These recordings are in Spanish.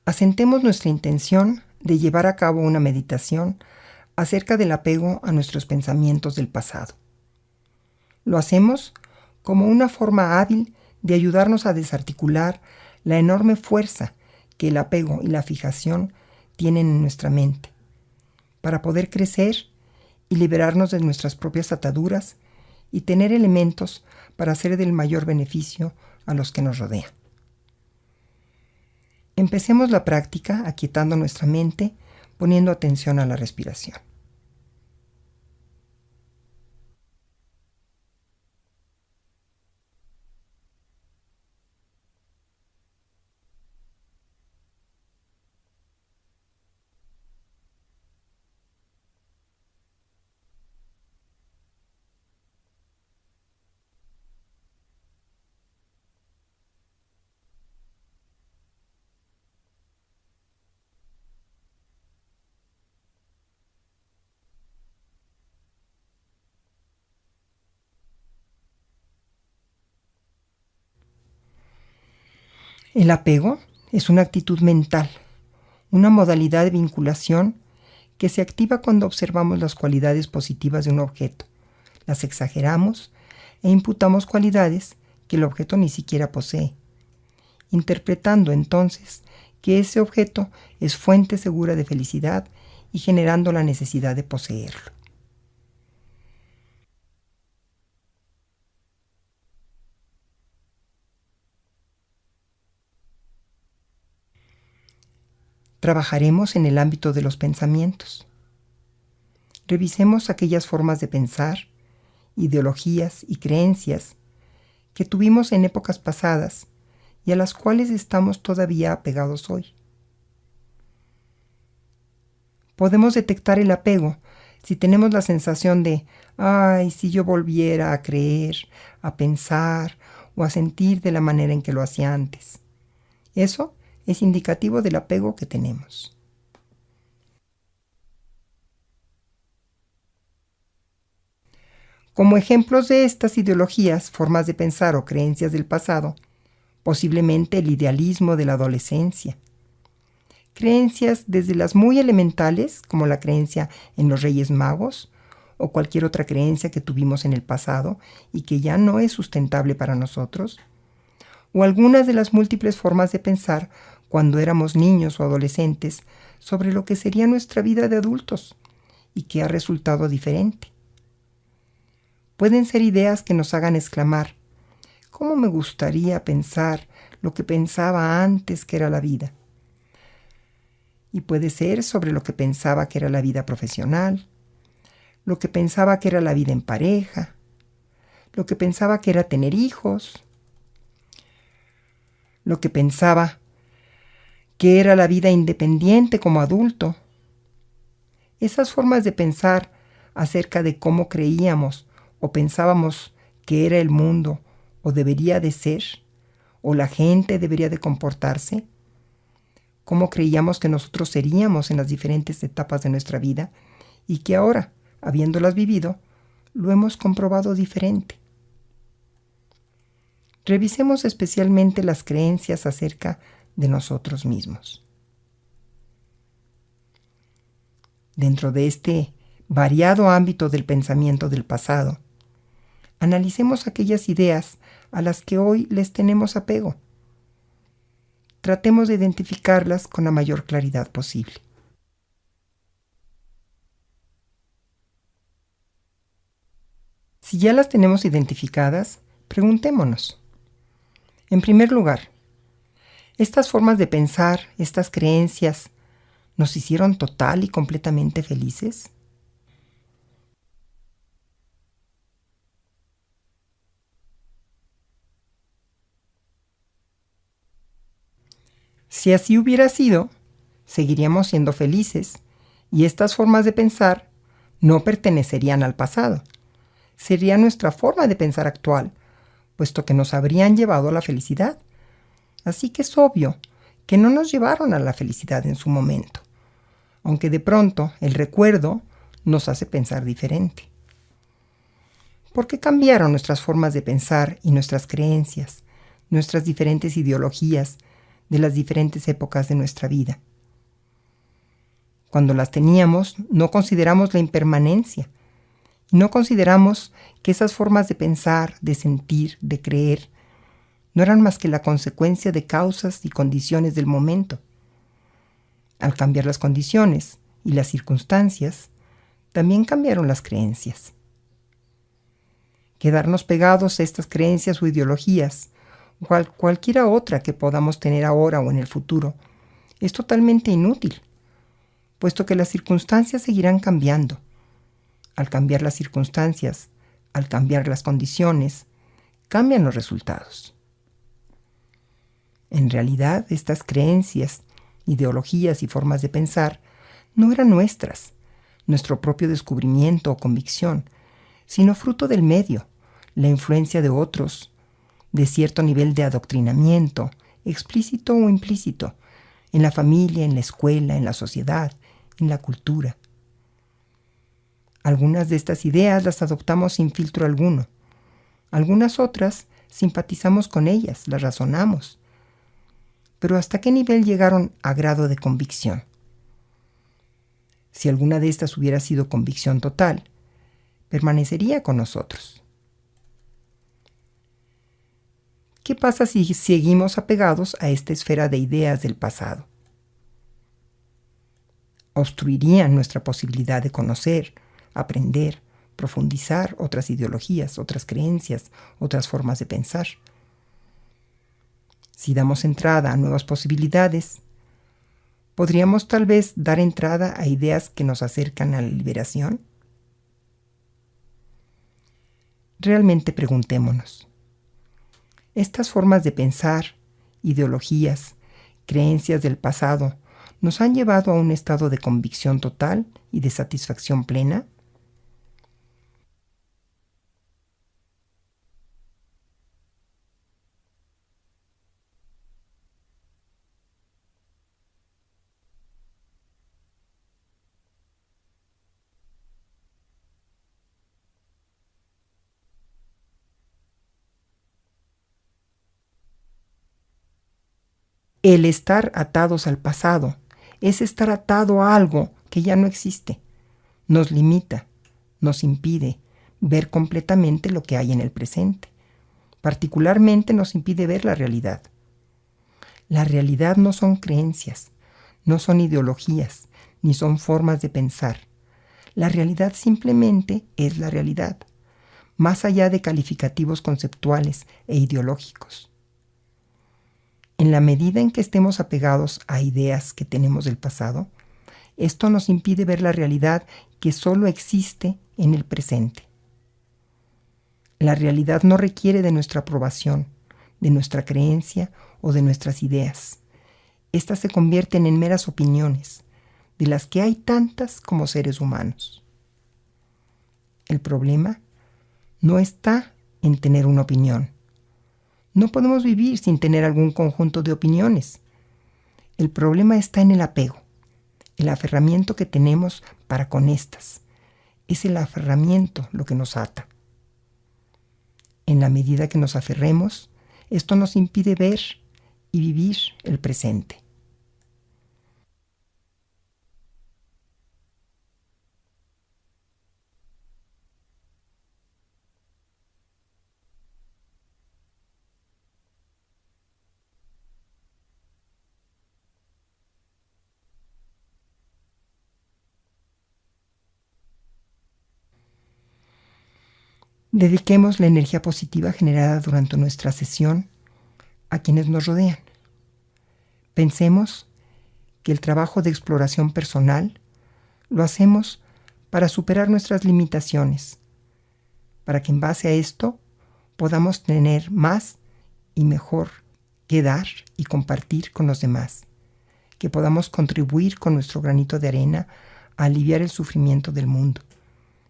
Asentemos nuestra intención de llevar a cabo una meditación acerca del apego a nuestros pensamientos del pasado. Lo hacemos como una forma hábil de ayudarnos a desarticular la enorme fuerza que el apego y la fijación tienen en nuestra mente, para poder crecer y liberarnos de nuestras propias ataduras y tener elementos para ser del mayor beneficio a los que nos rodean. Empecemos la práctica aquietando nuestra mente, poniendo atención a la respiración. El apego es una actitud mental, una modalidad de vinculación que se activa cuando observamos las cualidades positivas de un objeto, las exageramos e imputamos cualidades que el objeto ni siquiera posee, interpretando entonces que ese objeto es fuente segura de felicidad y generando la necesidad de poseerlo. Trabajaremos en el ámbito de los pensamientos. Revisemos aquellas formas de pensar, ideologías y creencias que tuvimos en épocas pasadas y a las cuales estamos todavía apegados hoy. Podemos detectar el apego si tenemos la sensación de, ay, si yo volviera a creer, a pensar o a sentir de la manera en que lo hacía antes. Eso es indicativo del apego que tenemos. Como ejemplos de estas ideologías, formas de pensar o creencias del pasado, posiblemente el idealismo de la adolescencia. Creencias desde las muy elementales, como la creencia en los Reyes Magos, o cualquier otra creencia que tuvimos en el pasado y que ya no es sustentable para nosotros, o algunas de las múltiples formas de pensar cuando éramos niños o adolescentes sobre lo que sería nuestra vida de adultos y que ha resultado diferente. Pueden ser ideas que nos hagan exclamar, ¿cómo me gustaría pensar lo que pensaba antes que era la vida? Y puede ser sobre lo que pensaba que era la vida profesional, lo que pensaba que era la vida en pareja, lo que pensaba que era tener hijos, lo que pensaba que era la vida independiente como adulto. Esas formas de pensar acerca de cómo creíamos o pensábamos que era el mundo o debería de ser, o la gente debería de comportarse, cómo creíamos que nosotros seríamos en las diferentes etapas de nuestra vida y que ahora, habiéndolas vivido, lo hemos comprobado diferente. Revisemos especialmente las creencias acerca de nosotros mismos. Dentro de este variado ámbito del pensamiento del pasado, analicemos aquellas ideas a las que hoy les tenemos apego. Tratemos de identificarlas con la mayor claridad posible. Si ya las tenemos identificadas, preguntémonos. En primer lugar, ¿estas formas de pensar, estas creencias, nos hicieron total y completamente felices? Si así hubiera sido, seguiríamos siendo felices y estas formas de pensar no pertenecerían al pasado. Sería nuestra forma de pensar actual, puesto que nos habrían llevado a la felicidad. Así que es obvio que no nos llevaron a la felicidad en su momento, aunque de pronto el recuerdo nos hace pensar diferente. ¿Por qué cambiaron nuestras formas de pensar y nuestras creencias, nuestras diferentes ideologías, de las diferentes épocas de nuestra vida. Cuando las teníamos, no consideramos la impermanencia. No consideramos que esas formas de pensar, de sentir, de creer, no eran más que la consecuencia de causas y condiciones del momento. Al cambiar las condiciones y las circunstancias, también cambiaron las creencias. Quedarnos pegados a estas creencias o ideologías, o cualquiera otra que podamos tener ahora o en el futuro, es totalmente inútil, puesto que las circunstancias seguirán cambiando. Al cambiar las circunstancias, al cambiar las condiciones, cambian los resultados. En realidad, estas creencias, ideologías y formas de pensar no eran nuestras, nuestro propio descubrimiento o convicción, sino fruto del medio, la influencia de otros, de cierto nivel de adoctrinamiento, explícito o implícito, en la familia, en la escuela, en la sociedad, en la cultura. Algunas de estas ideas las adoptamos sin filtro alguno. Algunas otras simpatizamos con ellas, las razonamos. Pero ¿hasta qué nivel llegaron a grado de convicción? Si alguna de estas hubiera sido convicción total, permanecería con nosotros. ¿Qué pasa si seguimos apegados a esta esfera de ideas del pasado? Obstruirían nuestra posibilidad de conocer, aprender, profundizar otras ideologías, otras creencias, otras formas de pensar. Si damos entrada a nuevas posibilidades, ¿podríamos tal vez dar entrada a ideas que nos acercan a la liberación? Realmente preguntémonos. ¿Estas formas de pensar, ideologías, creencias del pasado, nos han llevado a un estado de convicción total y de satisfacción plena? El estar atados al pasado es estar atado a algo que ya no existe. Nos limita, nos impide ver completamente lo que hay en el presente. Particularmente nos impide ver la realidad. La realidad no son creencias, no son ideologías, ni son formas de pensar. La realidad simplemente es la realidad, más allá de calificativos conceptuales e ideológicos. En la medida en que estemos apegados a ideas que tenemos del pasado, esto nos impide ver la realidad que solo existe en el presente. La realidad no requiere de nuestra aprobación, de nuestra creencia o de nuestras ideas. Estas se convierten en meras opiniones, de las que hay tantas como seres humanos. El problema no está en tener una opinión. No podemos vivir sin tener algún conjunto de opiniones. El problema está en el apego, el aferramiento que tenemos para con estas. Es el aferramiento lo que nos ata. En la medida que nos aferremos, esto nos impide ver y vivir el presente. Dediquemos la energía positiva generada durante nuestra sesión a quienes nos rodean. Pensemos que el trabajo de exploración personal lo hacemos para superar nuestras limitaciones, para que en base a esto podamos tener más y mejor que dar y compartir con los demás, que podamos contribuir con nuestro granito de arena a aliviar el sufrimiento del mundo,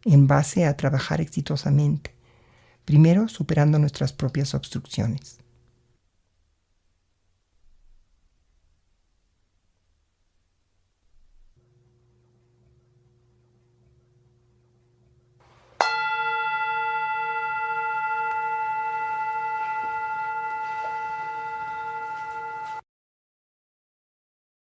en base a trabajar exitosamente, primero superando nuestras propias obstrucciones.